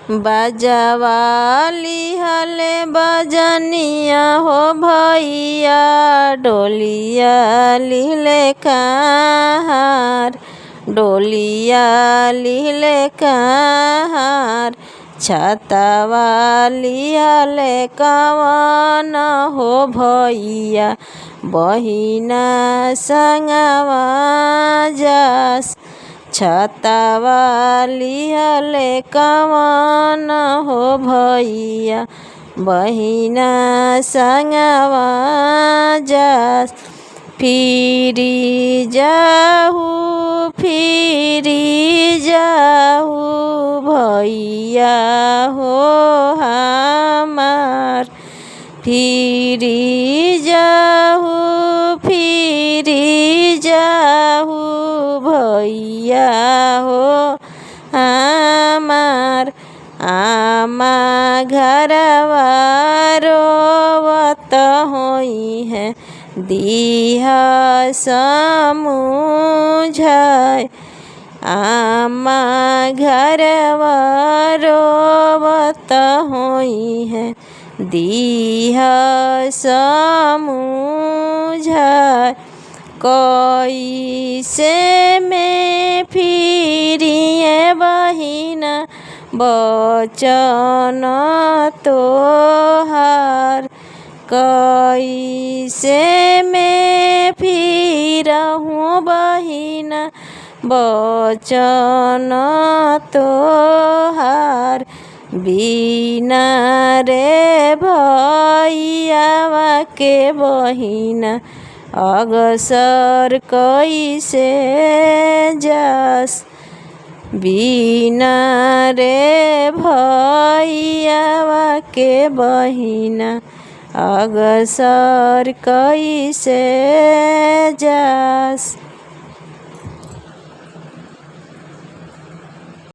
बजवाली हले बजनिया हो भैया डोलिया लिहले कहार, डोलिया लिहले कहार। छतवा लिहले कवन हो भैया बहिना संगवा जास। छतवा लिहले कवन हो भैया बहिना संगवा जास। फिरी जाहू भैया हो हमार, फिरी जाहू भैया हो हमार। आमा घरवा रोवत होई है दीह समुझाय। आमा घरवा रोवत होई है दीह समुझाय। कैसे में फिरिए बहिना बचन तोहार, कैसे में फिरहूँ बहिना बचन तोहार। बिना रे भैयावा के बहिना अगसर कैसे जास। बिना रे भैयावा के बहिना अगसर कैसे जास।